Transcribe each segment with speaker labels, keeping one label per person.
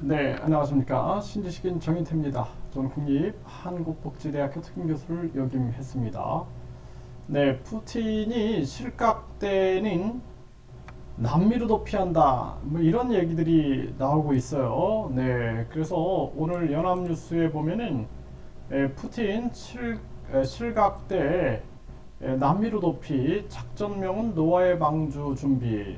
Speaker 1: 네, 안녕하십니까. 신지식인 정인태입니다. 저는 국립한국복지대학교 특임교수를 역임했습니다. 네, 푸틴이 실각되는 남미로 도피한다. 뭐 이런 얘기들이 나오고 있어요. 네, 그래서 오늘 연합뉴스에 보면은 푸틴 실각대 남미로 도피 작전명은 노아의 방주 준비.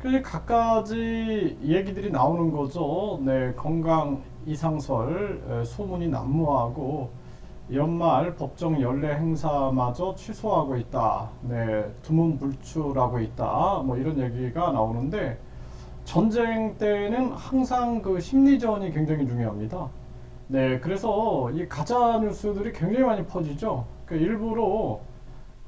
Speaker 1: 그 갖가지 얘기들이 나오는 거죠. 네, 건강 이상설 소문이 난무하고 연말 법정 연례 행사마저 취소하고 있다. 네, 두문불출하고 있다. 뭐 이런 얘기가 나오는데 전쟁 때는 항상 그 심리전이 굉장히 중요합니다. 네, 그래서 이 가짜 뉴스들이 굉장히 많이 퍼지죠. 그 일부러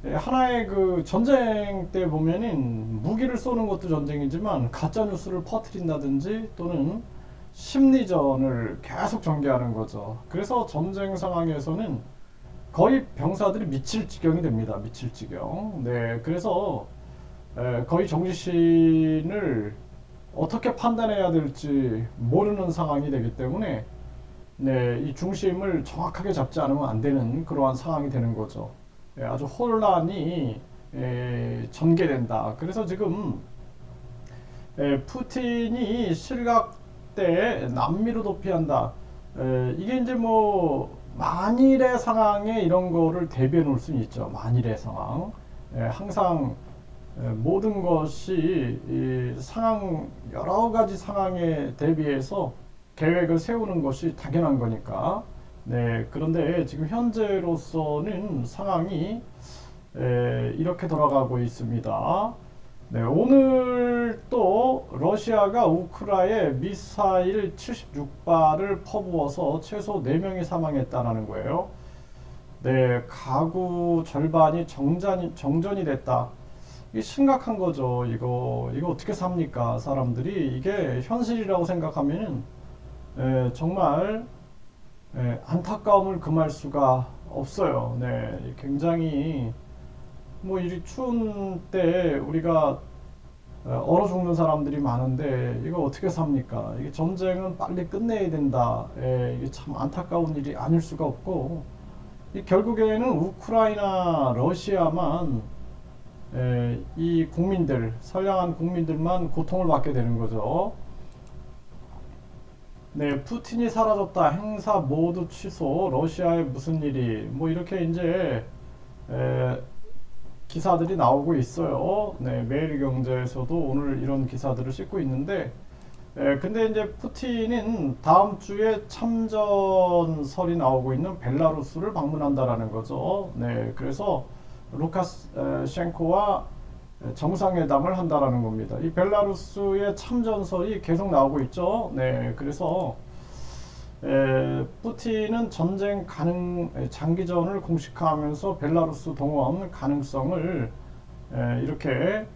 Speaker 1: 하나의 그 전쟁 때 보면은 무기를 쏘는 것도 전쟁이지만 가짜 뉴스를 퍼뜨린다든지 또는 심리전을 계속 전개하는 거죠. 그래서 전쟁 상황에서는 거의 병사들이 미칠 지경이 됩니다. 미칠 지경. 네, 그래서 거의 정신을 어떻게 판단해야 될지 모르는 상황이 되기 때문에 네, 이 중심을 정확하게 잡지 않으면 안 되는 그러한 상황이 되는 거죠. 아주 혼란이 전개된다. 그래서 지금 푸틴이 실각 때 남미로 도피한다. 이게 이제 뭐 만일의 상황에 이런 거를 대비해 놓을 수는 있죠. 만일의 상황. 항상 모든 것이 이 상황 여러 가지 상황에 대비해서 계획을 세우는 것이 당연한 거니까. 네, 그런데 지금 현재로서는 상황이 이렇게 돌아가고 있습니다. 네, 오늘 또 러시아가 우크라에 미사일 76발을 퍼부어서 최소 4명이 사망했다는 거예요. 네, 가구 절반이 정전이 됐다. 이게 심각한 거죠. 이거 어떻게 삽니까? 사람들이 이게 현실이라고 생각하면 정말 안타까움을 금할 수가 없어요. 네, 굉장히 뭐 이 추운 때 우리가 얼어 죽는 사람들이 많은데 이거 어떻게 삽니까? 이게 전쟁은 빨리 끝내야 된다. 이게 참 안타까운 일이 아닐 수가 없고 결국에는 우크라이나, 러시아만 이 국민들, 선량한 국민들만 고통을 받게 되는 거죠. 네, 푸틴이 사라졌다. 행사 모두 취소. 러시아에 무슨 일이? 뭐 이렇게 이제 에, 기사들이 나오고 있어요. 네, 매일경제에서도 오늘 이런 기사들을 싣고 있는데, 근데 이제 푸틴은 다음 주에 참전설이 나오고 있는 벨라루스를 방문한다라는 거죠. 네, 그래서 루카셴코와 정상회담을 한다라는 겁니다. 이 벨라루스의 참전설이 계속 나오고 있죠. 네, 그래서 푸틴은 전쟁 장기전을 공식화하면서 벨라루스 동원 가능성을 이렇게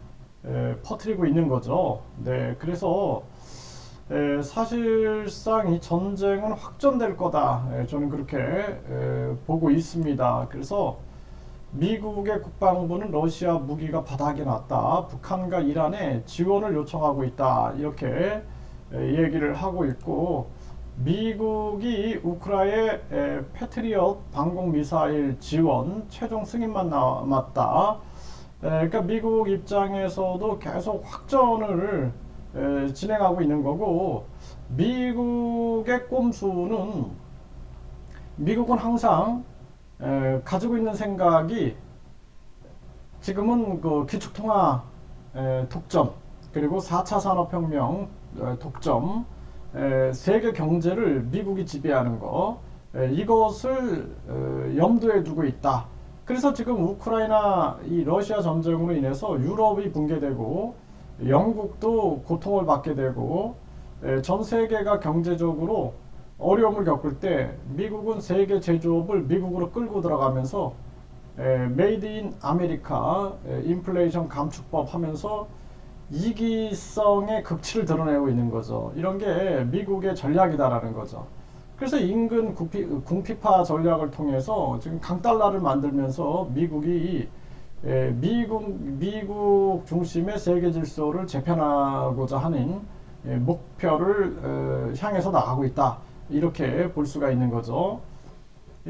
Speaker 1: 퍼뜨리고 있는 거죠. 네, 그래서 사실상 이 전쟁은 확전될 거다. 저는 그렇게 보고 있습니다. 그래서 미국의 국방부는 러시아 무기가 바닥에 났다. 북한과 이란에 지원을 요청하고 있다. 이렇게 얘기를 하고 있고 미국이 우크라이나에 패트리엇 방공 미사일 지원 최종 승인만 남았다. 그러니까 미국 입장에서도 계속 확전을 진행하고 있는 거고 미국의 꼼수는 미국은 항상 가지고 있는 생각이 지금은 그 기축통화 독점 그리고 4차 산업혁명 독점 세계 경제를 미국이 지배하는 거 이것을 염두에 두고 있다. 그래서 지금 우크라이나 이 러시아 전쟁으로 인해서 유럽이 붕괴되고 영국도 고통을 받게 되고 전 세계가 경제적으로 어려움을 겪을 때 미국은 세계 제조업을 미국으로 끌고 들어가면서 메이드 인 아메리카 인플레이션 감축법 하면서 이기성의 극치를 드러내고 있는 거죠. 이런 게 미국의 전략이다라는 거죠. 그래서 인근 궁피파 전략을 통해서 지금 강달러를 만들면서 미국이 미국 중심의 세계 질서를 재편하고자 하는 목표를 향해서 나가고 있다. 이렇게 볼 수가 있는 거죠.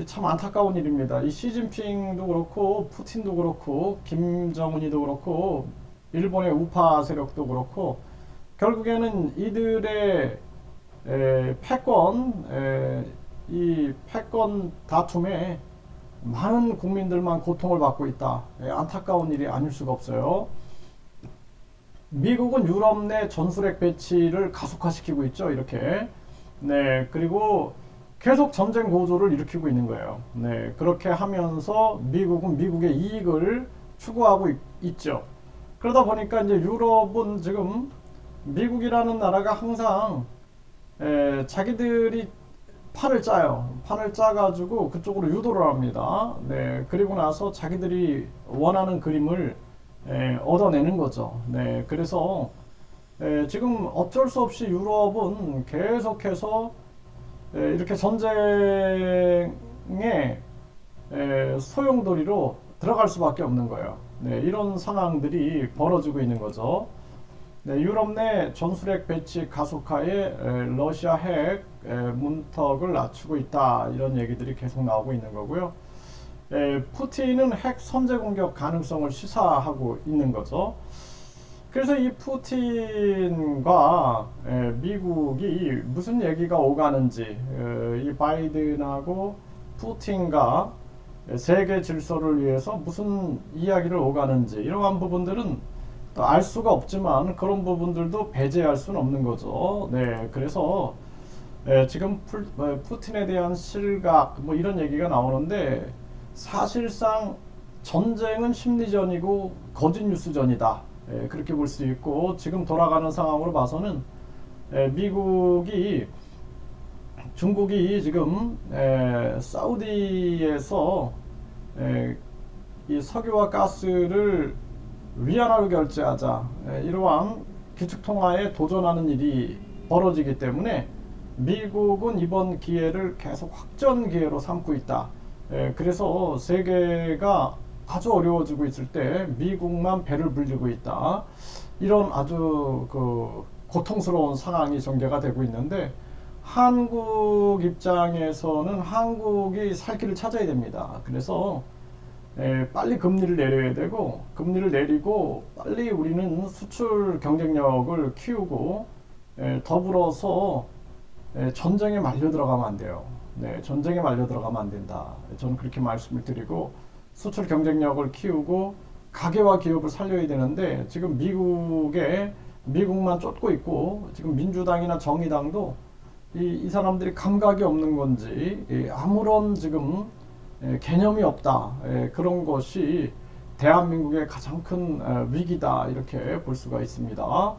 Speaker 1: 참 안타까운 일입니다. 이 시진핑도 그렇고 푸틴도 그렇고 김정은이도 그렇고 일본의 우파 세력도 그렇고 결국에는 이들의 이 패권 다툼에 많은 국민들만 고통을 받고 있다. 안타까운 일이 아닐 수가 없어요. 미국은 유럽 내 전술핵 배치를 가속화시키고 있죠. 이렇게. 네, 그리고 계속 전쟁 고조를 일으키고 있는 거예요. 네, 그렇게 하면서 미국은 미국의 이익을 추구하고 있죠. 그러다 보니까 이제 유럽은 지금 미국이라는 나라가 항상 자기들이 판을 짜요. 판을 짜가지고 그쪽으로 유도를 합니다. 네, 그리고 나서 자기들이 원하는 그림을 얻어내는 거죠. 네, 그래서 지금 어쩔 수 없이 유럽은 계속해서 이렇게 전쟁의 소용돌이로 들어갈 수밖에 없는 거예요. 네, 이런 상황들이 벌어지고 있는 거죠. 네, 유럽 내 전술핵 배치 가속화에 러시아 핵 문턱을 낮추고 있다. 이런 얘기들이 계속 나오고 있는 거고요. 푸틴은 핵 선제 공격 가능성을 시사하고 있는 거죠. 그래서 이 푸틴과 미국이 무슨 얘기가 오가는지, 이 바이든하고 푸틴과 세계 질서를 위해서 무슨 이야기를 오가는지 이러한 부분들은 또 알 수가 없지만 그런 부분들도 배제할 수는 없는 거죠. 네, 그래서 지금 푸틴에 대한 실각 뭐 이런 얘기가 나오는데 사실상 전쟁은 심리전이고 거짓 뉴스전이다. 그렇게 볼 수 있고 지금 돌아가는 상황으로 봐서는 중국이 지금 사우디에서 이 석유와 가스를 위안화로 결제하자 이러한 기축통화에 도전하는 일이 벌어지기 때문에 미국은 이번 기회를 계속 확전 기회로 삼고 있다. 그래서 세계가 아주 어려워지고 있을 때 미국만 배를 불리고 있다. 이런 아주 고통스러운 상황이 전개가 되고 있는데 한국 입장에서는 한국이 살 길을 찾아야 됩니다. 그래서 빨리 금리를 내려야 되고 금리를 내리고 빨리 우리는 수출 경쟁력을 키우고 더불어서 전쟁에 말려 들어가면 안 돼요. 네, 전쟁에 말려 들어가면 안 된다. 저는 그렇게 말씀을 드리고 수출 경쟁력을 키우고 가게와 기업을 살려야 되는데 지금 미국만 쫓고 있고 지금 민주당이나 정의당도 이 사람들이 감각이 없는 건지 아무런 지금 개념이 없다. 그런 것이 대한민국의 가장 큰 위기다. 이렇게 볼 수가 있습니다.